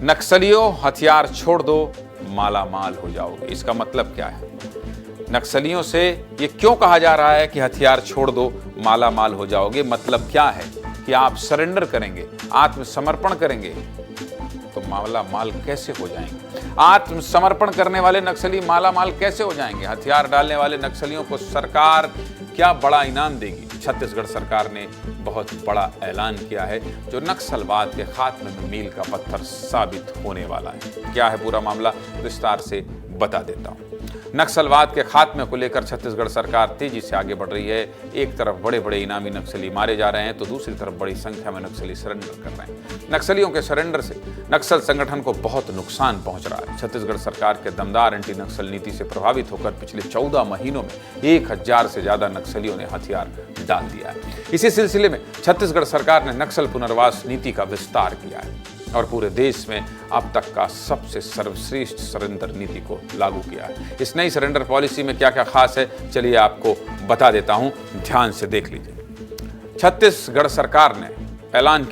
नक्सलियों हथियार छोड़ दो, माला माल हो जाओगे। इसका मतलब क्या है? नक्सलियों से ये क्यों कहा जा रहा है कि हथियार छोड़ दो, माला माल हो जाओगे? मतलब क्या है कि आप सरेंडर करेंगे, आत्मसमर्पण करेंगे तो माला माल कैसे हो जाएंगे? आत्मसमर्पण करने वाले नक्सली माला माल कैसे हो जाएंगे? हथियार डालने वाले नक्सलियों को सरकार क्या बड़ा इनाम देगी? छत्तीसगढ़ सरकार ने बहुत बड़ा ऐलान किया है जो नक्सलवाद के खात्मे में मील का पत्थर साबित होने वाला है। क्या है पूरा मामला, विस्तार से बता देता हूं। नक्सलवाद के खात्मे को लेकर छत्तीसगढ़ सरकार तेजी से आगे बढ़ रही है। एक तरफ बड़े बड़े इनामी नक्सली मारे जा रहे हैं तो दूसरी तरफ बड़ी संख्या में नक्सली सरेंडर कर रहे हैं। नक्सलियों के सरेंडर से नक्सल संगठन को बहुत नुकसान पहुंच रहा है। छत्तीसगढ़ सरकार के दमदार एंटी नक्सल नीति से प्रभावित होकर पिछले 14 महीनों में 1000 से ज्यादा नक्सलियों ने हथियार डाल दिया है। इसी सिलसिले में छत्तीसगढ़ सरकार ने नक्सल पुनर्वास नीति का विस्तार किया है और पूरे देश में अब तक का सबसे सर्वश्रेष्ठ सरेंडर नीति को लागू किया है। इस नई सरेंडर पॉलिसी में क्या क्या खास है, चलिए आपको बता देता हूं, ध्यान से देख लीजिए। छत्तीसगढ़ सरकार ने ऐलान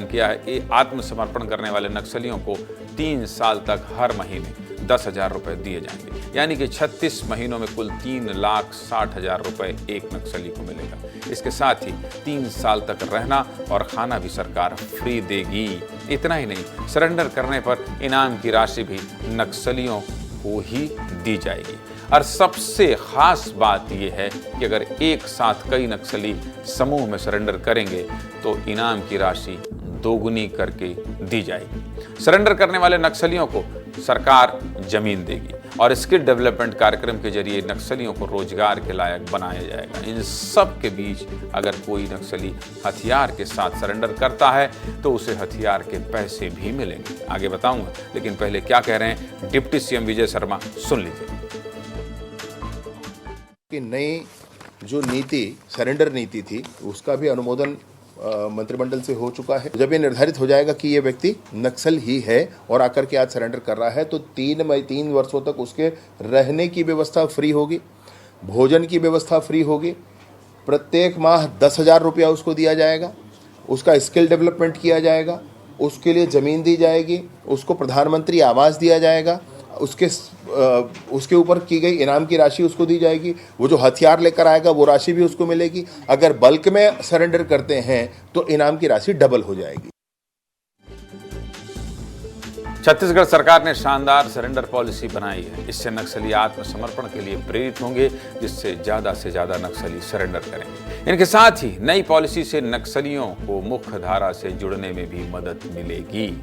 किया है कि आत्मसमर्पण करने वाले नक्सलियों को 3 साल तक हर महीने 10,000 रुपए दिए जाएंगे। यानी कि 36 महीनों में कुल 3,60,000 रुपए एक नक्सली को मिलेगा। इसके साथ ही 3 साल तक रहना और खाना भी सरकार फ्री देगी। इतना ही नहीं, सरेंडर करने पर इनाम की राशि भी नक्सलियों को ही दी जाएगी। और सबसे खास बात यह है कि अगर एक साथ कई नक्सली समूह में सरेंडर करेंगे तो इनाम की राशि दोगुनी करके दी जाएगी। सरेंडर करने वाले नक्सलियों को सरकार जमीन देगी और स्किल डेवलपमेंट कार्यक्रम के जरिए नक्सलियों को रोजगार के लायक बनाया जाएगा। इन सब के बीच अगर कोई नक्सली हथियार के साथ सरेंडर करता है तो उसे हथियार के पैसे भी मिलेंगे। आगे बताऊंगा, लेकिन पहले क्या कह रहे हैं डिप्टी सीएम विजय शर्मा, सुन लीजिए। कि नई जो नीति सरेंडर नीति थी उसका भी अनुमोदन मंत्रिमंडल से हो चुका है। जब ये निर्धारित हो जाएगा कि ये व्यक्ति नक्सल ही है और आकर के आज सरेंडर कर रहा है तो 3 वर्षों तक उसके रहने की व्यवस्था फ्री होगी, भोजन की व्यवस्था फ्री होगी, प्रत्येक माह 10,000 रुपया उसको दिया जाएगा, उसका स्किल डेवलपमेंट किया जाएगा, उसके लिए ज़मीन दी जाएगी, उसको प्रधानमंत्री आवास दिया जाएगा, उसके ऊपर की गई इनाम की राशि उसको दी जाएगी, वो जो हथियार लेकर आएगा वो राशि भी उसको मिलेगी। अगर बल्क में सरेंडर करते हैं तो इनाम की राशि डबल हो जाएगी। छत्तीसगढ़ सरकार ने शानदार सरेंडर पॉलिसी बनाई है। इससे नक्सली आत्मसमर्पण के लिए प्रेरित होंगे, जिससे ज्यादा से ज्यादा नक्सली सरेंडर करेंगे। इनके साथ ही नई पॉलिसी से नक्सलियों को मुख्य धारा से जुड़ने में भी मदद मिलेगी।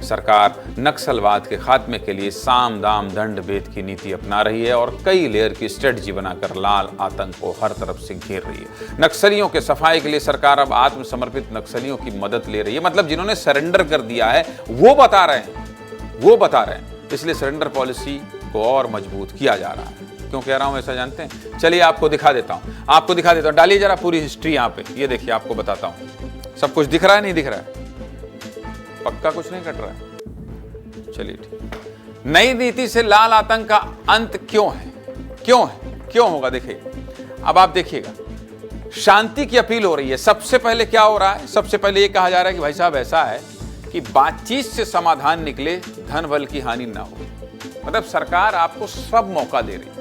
सरकार नक्सलवाद के खात्मे के लिए साम दाम दंड भेद की नीति अपना रही है और कई लेयर की स्ट्रेटजी बनाकर लाल आतंक को हर तरफ से घेर रही है। नक्सलियों के सफाई के लिए सरकार अब आत्मसमर्पित नक्सलियों की मदद ले रही है। मतलब जिन्होंने सरेंडर कर दिया है वो बता रहे हैं। इसलिए सरेंडर पॉलिसी को और मजबूत किया जा रहा है। क्यों कह रहा हूं ऐसा जानते हैं? चलिए आपको दिखा देता हूं। डालिए जरा पूरी हिस्ट्री यहाँ पे, ये देखिए आपको बताता हूं। सब कुछ दिख रहा है, नहीं दिख रहा है? पक्का कुछ नहीं कट रहा है? चलिए ठीक। नई नीति से लाल आतंक का अंत क्यों होगा? देखिए, अब आप देखिएगा, शांति की अपील हो रही है। सबसे पहले क्या हो रहा है? सबसे पहले ये कहा जा रहा है कि भाई साहब ऐसा है कि बातचीत से समाधान निकले, धन बल की हानि ना हो। मतलब सरकार आपको सब मौका दे रही है।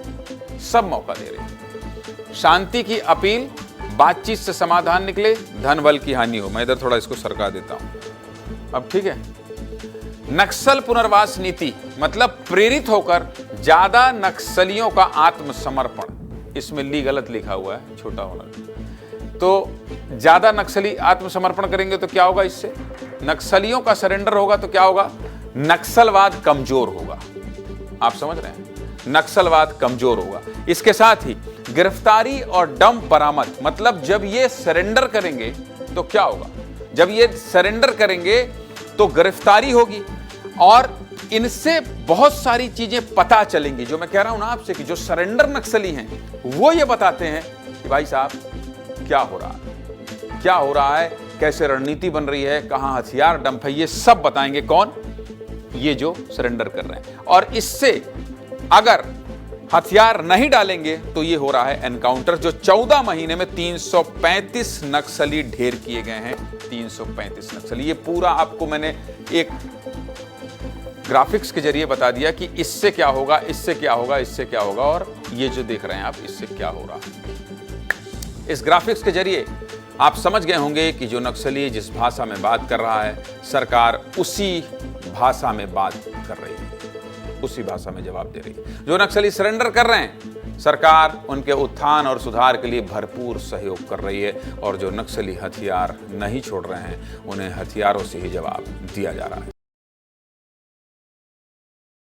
शांति की अपील, बातचीत से समाधान निकले, धन बल की हानि हो। मैं इधर थोड़ा इसको सरका देता हूं, अब ठीक है। नक्सल पुनर्वास नीति मतलब प्रेरित होकर ज्यादा नक्सलियों का आत्मसमर्पण। इसमें ली गलत लिखा हुआ है, छोटा होना। तो ज्यादा नक्सली आत्मसमर्पण करेंगे तो क्या होगा? इससे नक्सलियों का सरेंडर होगा तो क्या होगा? नक्सलवाद कमजोर होगा। आप समझ रहे हैं? नक्सलवाद कमजोर होगा। इसके साथ ही गिरफ्तारी और डंप बरामद, मतलब जब ये सरेंडर करेंगे तो क्या होगा? जब ये सरेंडर करेंगे तो गिरफ्तारी होगी और इनसे बहुत सारी चीजें पता चलेंगी। जो मैं कह रहा हूं ना आपसे कि जो सरेंडर नक्सली हैं वो ये बताते हैं कि भाई साहब क्या हो रहा है, कैसे रणनीति बन रही है, कहां हथियार डंप है, ये सब बताएंगे। कौन? ये जो सरेंडर कर रहे हैं। और इससे अगर हथियार नहीं डालेंगे तो ये हो रहा है एनकाउंटर, जो 14 महीने में 335 नक्सली ढेर किए गए हैं। 335 नक्सली, ये पूरा आपको मैंने एक ग्राफिक्स के जरिए बता दिया कि इससे क्या होगा, इससे क्या होगा, इससे क्या होगा, और ये जो देख रहे हैं आप, इससे क्या हो रहा है। इस ग्राफिक्स के जरिए आप समझ गए होंगे कि जो नक्सली जिस भाषा में बात कर रहा है, सरकार उसी भाषा में बात कर रही है, उसी भाषा में जवाब दे रही है। जो नक्सली सरेंडर कर रहे हैं, सरकार उनके उत्थान और सुधार के लिए भरपूर सहयोग कर रही है, और जो नक्सली हथियार नहीं छोड़ रहे हैं, उन्हें हथियारों से ही जवाब दिया जा रहा है।